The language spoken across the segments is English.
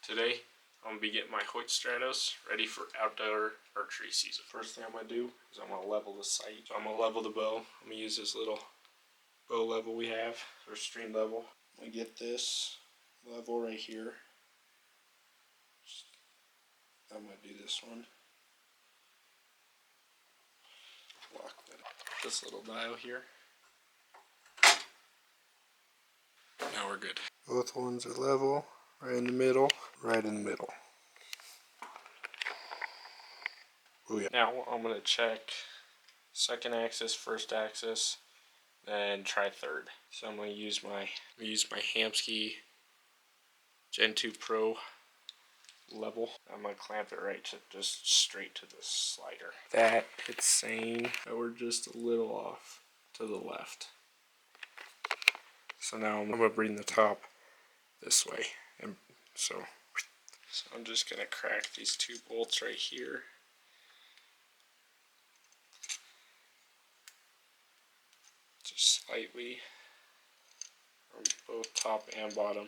Today, I'm going to be getting my Hoyt Stratos ready for outdoor archery season. First thing I'm going to do is I'm going to level the sight. So I'm going to level the bow. I'm going to use this little bow level we have, or stream level. I'm going to get this level right here. I'm going to do this one. Lock that up. This little dial here. Now we're good. Both ones are level, right in the middle, right in the middle. Ooh, yeah. Now I'm going to check second axis, first axis, then try third. So I'm going to use my Hamsky Gen 2 Pro level. I'm going to clamp it right to just straight to the slider. That it's saying that we're just a little off to the left. So now I'm going to bring the top this way. And so I'm just going to crack these two bolts right here. Just slightly on both top and bottom.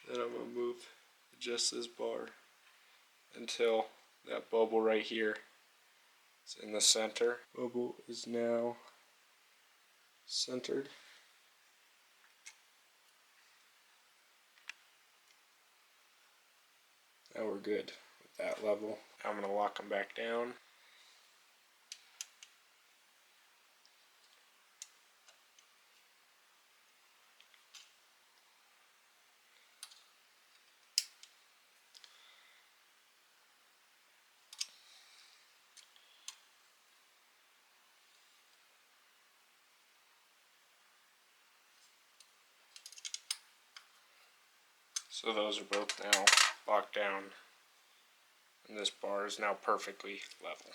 Then I'm going to adjust this bar until that bubble right here is in the center. Bubble is now centered. Now we're good with that level. I'm going to lock them back down. So those are both now locked down, and this bar is now perfectly level.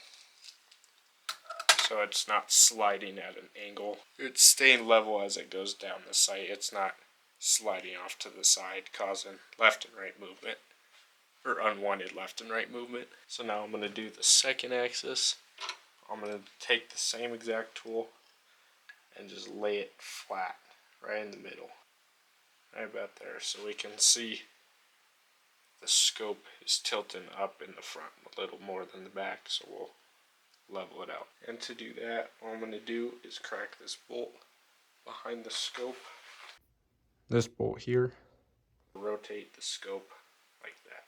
So it's not sliding at an angle. It's staying level as it goes down the sight. It's not sliding off to the side, causing left and right movement, or unwanted left and right movement. So now I'm going to do the second axis. I'm going to take the same exact tool and just lay it flat right in the middle. Right about there, so we can see the scope is tilting up in the front a little more than the back, so we'll level it out. And to do that, all I'm going to do is crack this bolt behind the scope. This bolt here. Rotate the scope like that.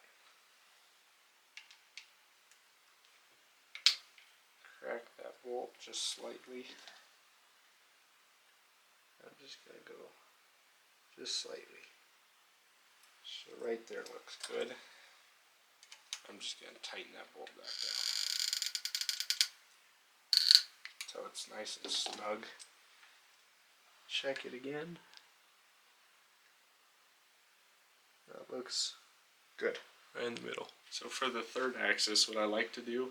Crack that bolt just slightly. I'm just going to go just slightly. So right there looks good. I'm just going to tighten that bolt back down so it's nice and snug. Check it again. That looks good, right in the middle. So for the third axis, what I like to do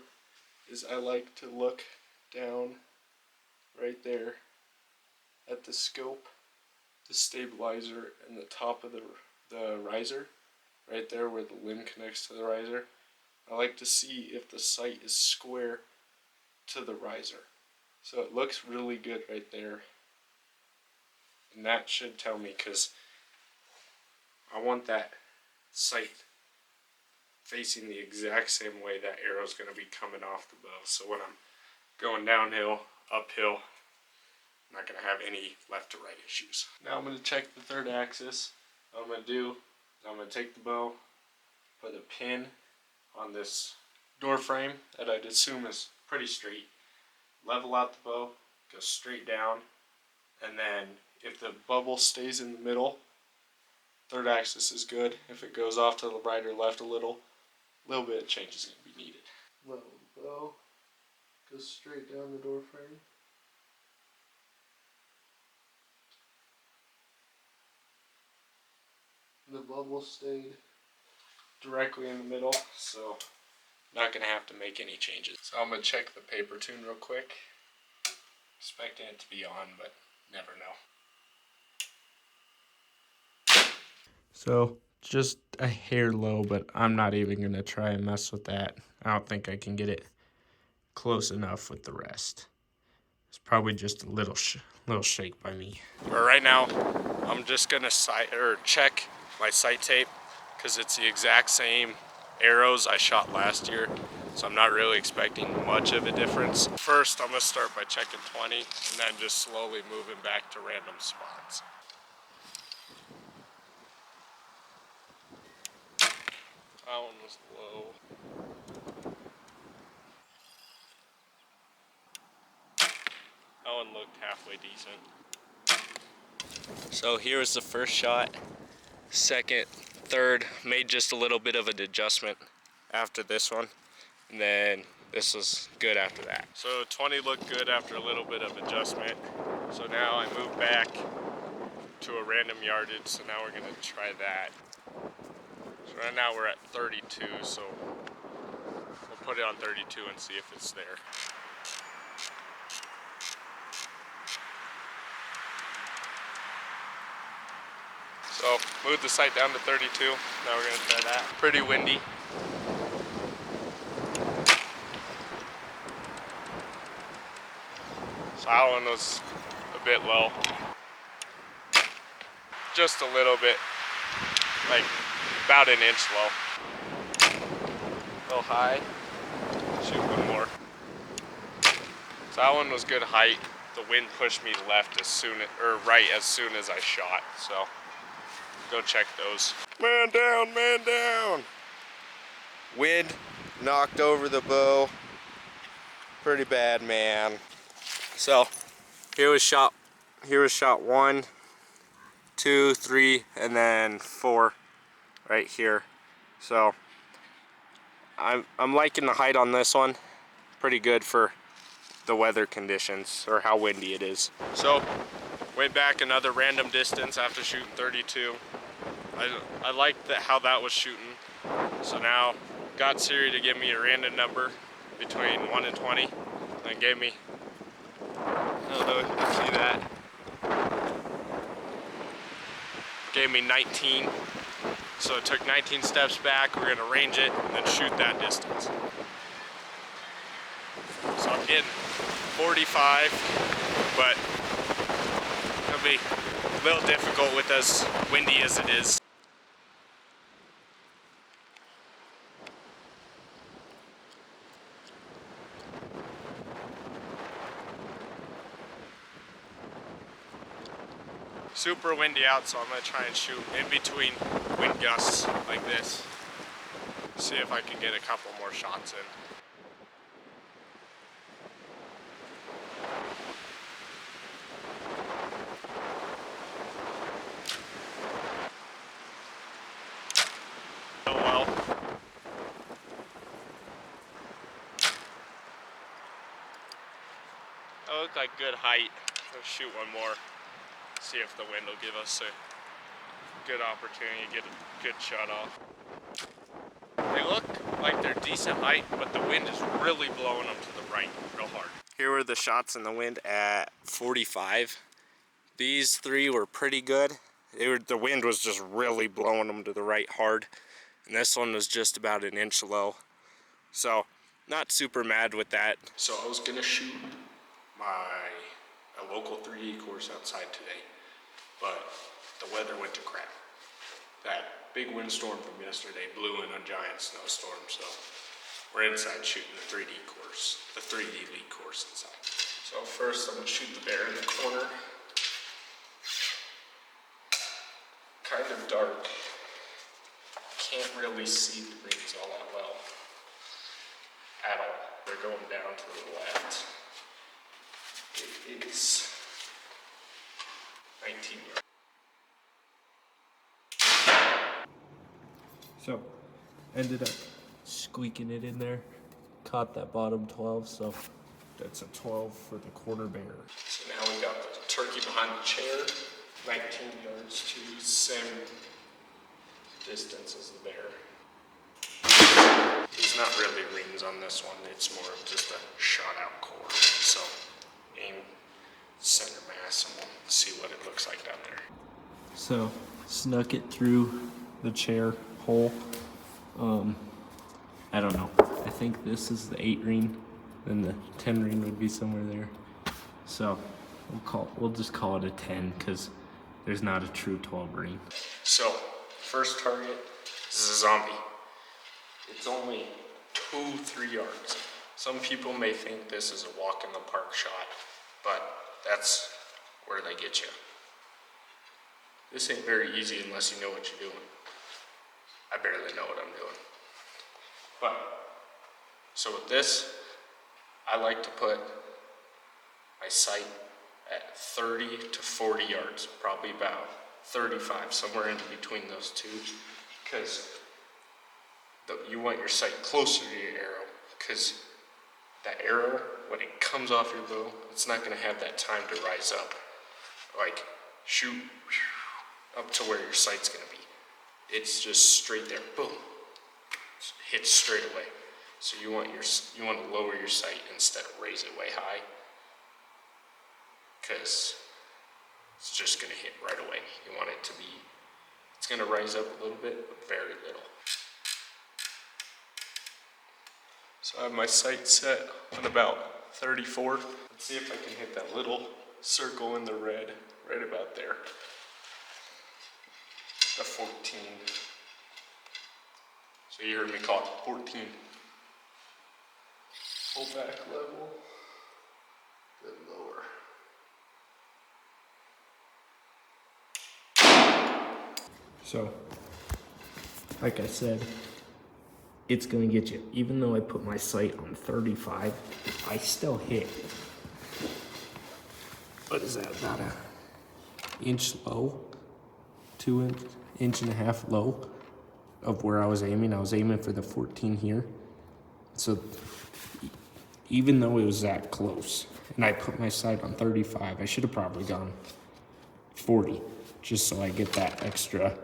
is I like to look down right there at the scope, the stabilizer, and the top of the riser, right there where the limb connects to the riser. I like to see if the sight is square to the riser. So it looks really good right there. And that should tell me, because I want that sight facing the exact same way that arrow's going to be coming off the bow. So when I'm going downhill, uphill, I'm not going to have any left to right issues. Now I'm going to check the third axis. What I'm going to take the bow, put a pin on this door frame that I'd assume is pretty straight, level out the bow, go straight down, and then if the bubble stays in the middle, third axis is good. If it goes off to the right or left a little bit of change is going to be needed. Level the bow, go straight down the door frame. The bubble stayed directly in the middle, so not going to have to make any changes. So I'm going to check the paper tune real quick. Expecting it to be on, but never know. So just a hair low, but I'm not even going to try and mess with that. I don't think I can get it close enough with the rest. It's probably just a little shake by me. But right now, I'm just gonna check my sight tape because it's the exact same arrows I shot last year. So I'm not really expecting much of a difference. First, I'm gonna start by checking 20 and then just slowly moving back to random spots. That one was low. That one looked halfway decent. So here's the first shot. Second, third, made just a little bit of an adjustment after this one. And then this was good after that. So 20 looked good after a little bit of adjustment. So now I move back to a random yardage. So now we're gonna try that. So right now we're at 32. So we'll put it on 32 and see if it's there. So move the sight down to 32. Now we're gonna try that. Pretty windy. So that one was a bit low. Just a little bit, like about an inch low. A little high. Shoot one more. So that one was good height. The wind pushed me left right as soon as I shot. So go check those. Man down, man down. Wind knocked over the bow. Pretty bad, man. So here was shot 1, 2, 3, and then 4 right here. So I'm liking the height on this one. Pretty good for the weather conditions or how windy it is. So went back another random distance after shooting 32. I liked how that was shooting. So now got Siri to give me a random number between 1 and 20 and gave me, I don't know if you can see that, gave me 19. So it took 19 steps back. We're gonna range it and then shoot that distance. So I'm getting 45, but it'll be a little difficult with as windy as it is. Super windy out, so I'm gonna try and shoot in between wind gusts like this. See if I can get a couple more shots in. Oh well. That looked like good height. Let's shoot one more. See if the wind will give us a good opportunity to get a good shot off. They look like they're decent height, but the wind is really blowing them to the right real hard. Here were the shots in the wind at 45. These 3 were pretty good. The wind was just really blowing them to the right hard. And this one was just about an inch low. So not super mad with that. So I was gonna shoot a local 3D course outside today, but the weather went to crap. That big windstorm from yesterday blew in a giant snowstorm, so we're inside shooting the 3D course, the 3D league course inside. So first I'm gonna shoot the bear in the corner. Kind of dark. Can't really see the rings all that well at all. They're going down to the left. It is 19 yards. So, ended up squeaking it in there. Caught that bottom 12, so that's a 12 for the corner bear. So now we got the turkey behind the chair. 19 yards to the same distance as the bear. There's not really rings on this one. It's more of just a shot out core. So aim center mass and we'll see what it looks like down there. So snuck it through the chair hole. I don't know. I think this is the 8 ring, and the 10 ring would be somewhere there. So we'll just call it a 10 because there's not a true 12 ring. So first target is a zombie. It's only 2-3 yards. Some people may think this is a walk in the park shot, but that's where they get you. This ain't very easy unless you know what you're doing. I barely know what I'm doing. But, so with this, I like to put my sight at 30 to 40 yards, probably about 35, somewhere in between those two, because you want your sight closer to your arrow, because that arrow, when it comes off your bow, it's not going to have that time to rise up, like shoot up to where your sight's going to be. It's just straight there, boom, hits straight away. So you want to lower your sight instead of raise it way high, because it's just going to hit right away. You want it to be, it's going to rise up a little bit, but very little. So I have my sight set on about 34. Let's see if I can hit that little circle in the red, right about there. The 14. So you heard me call it 14. Pull back level, then lower. So, like I said, it's gonna get you. Even though I put my sight on 35, I still hit. What is that, about an inch low? 2 inch and a half low of where I was aiming. I was aiming for the 14 here. So even though it was that close, and I put my sight on 35, I should have probably gone 40, just so I get that extra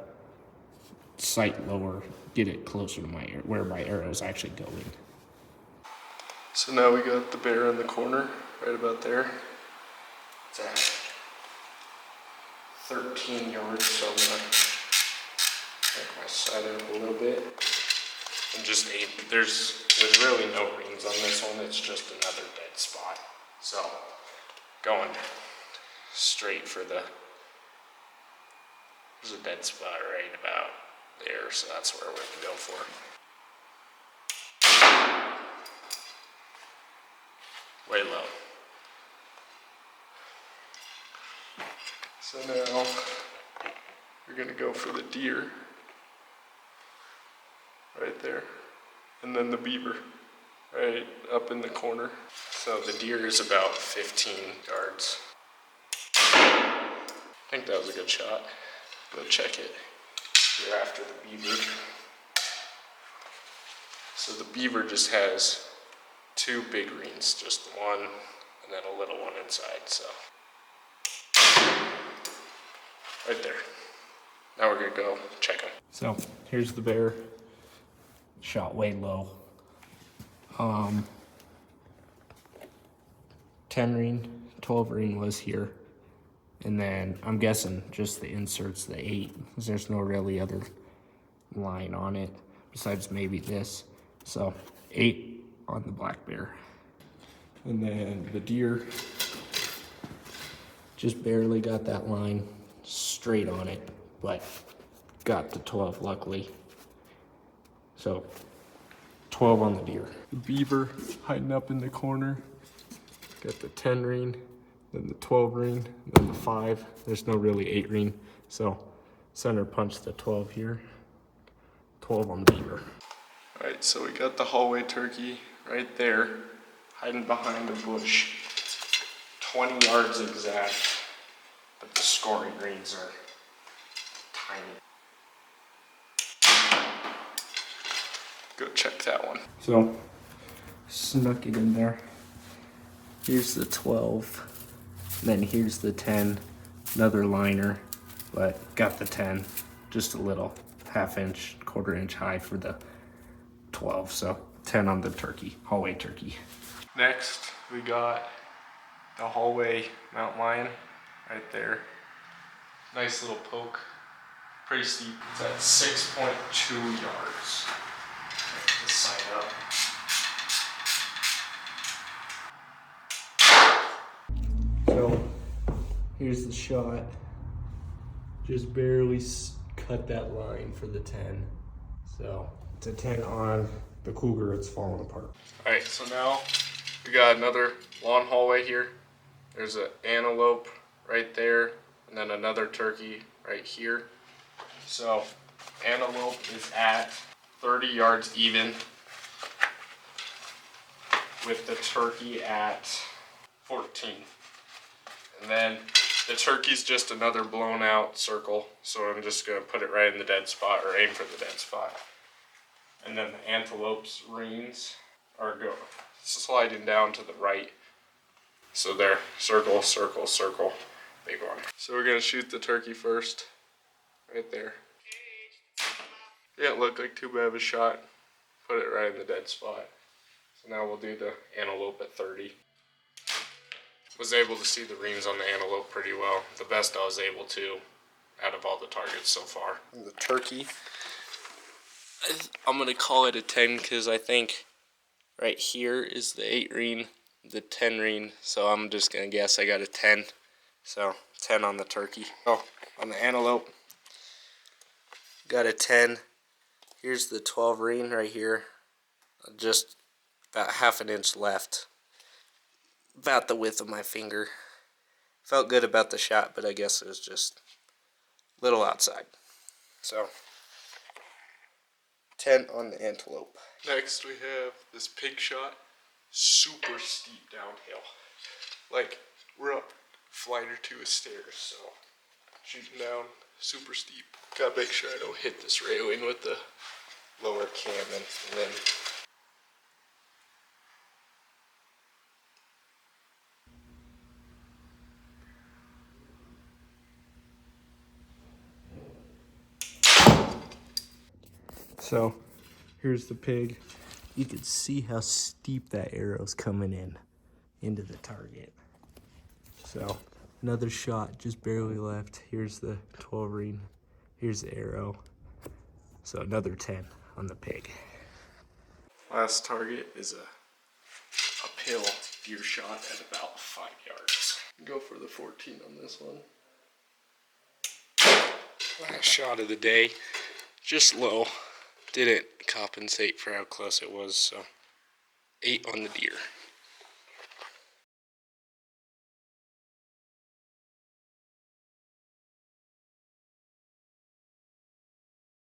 sight lower, get it closer to where my arrow is actually going. So now we got the bear in the corner, right about there. It's at 13 yards, so I'm gonna make my sight up a little bit and just aim. There's really no rings on this one. It's just another dead spot. So going straight for there's a dead spot right about there, so that's where we're gonna go for. Way low. So now we're gonna go for the deer right there, and then the beaver right up in the corner. So the deer is about 15 yards. I think that was a good shot. Go check it. You're after the beaver. So the beaver just has 2 big rings, just one and then a little one inside, so. Right there. Now we're gonna go check him. So here's the bear, shot way low. 10 ring, 12 ring was here. And then I'm guessing just the inserts, the 8, because there's no really other line on it besides maybe this. So 8 on the black bear. And then the deer just barely got that line straight on it, but got to 12 luckily. So 12 on the deer. The beaver hiding up in the corner. Got the 10 ring, then the 12 ring, then the 5. There's no really 8 ring, so center punch the 12 here. 12 on the beaver. All right, so we got the hallway turkey right there, hiding behind a bush. 20 yards exact, but the scoring rings are tiny. Go check that one. So, snuck it in there. Here's the 12, then here's the 10, another liner, but got the 10, just a little, half-inch, quarter-inch high for the 12, so 10 on the turkey, hallway turkey. Next, we got the hallway mountain lion right there. Nice little poke, pretty steep. It's at 6.2 yards. Let's sign up. Here's the shot. Just barely cut that line for the 10. So it's a 10 on the cougar. It's falling apart. All right, so now we got another lawn hallway here. There's an antelope right there, and then another turkey right here. So antelope is at 30 yards even, with the turkey at 14. And then the turkey's just another blown out circle, so I'm just gonna put it right in the dead spot, or aim for the dead spot. And then the antelope's rings are sliding down to the right. So they're circle, circle, circle, big one. So we're gonna shoot the turkey first, right there. Didn't look like too bad of a shot. Put it right in the dead spot. So now we'll do the antelope at 30. Was able to see the rings on the antelope pretty well. The best I was able to out of all the targets so far. And the turkey, I'm going to call it a 10 because I think right here is the 8 ring, the 10 ring. So I'm just going to guess I got a 10. So 10 on the turkey. Oh, on the antelope, got a 10. Here's the 12 ring right here. Just about half an inch left. About the width of my finger. Felt good about the shot, but I guess it was just a little outside. So 10 on the antelope. Next we have this pig shot. Super steep downhill. Like we're up a flight or 2 of stairs, so shooting down super steep. Gotta make sure I don't hit this railing with the lower cannon, and then so here's the pig. You can see how steep that arrow's coming in into the target. So another shot just barely left. Here's the 12 ring. Here's the arrow. So another 10 on the pig. last target is a uphill deer shot at about 5 yards. Go for the 14 on this one. Last shot of the day, just low. Didn't compensate for how close it was, so 8 on the deer.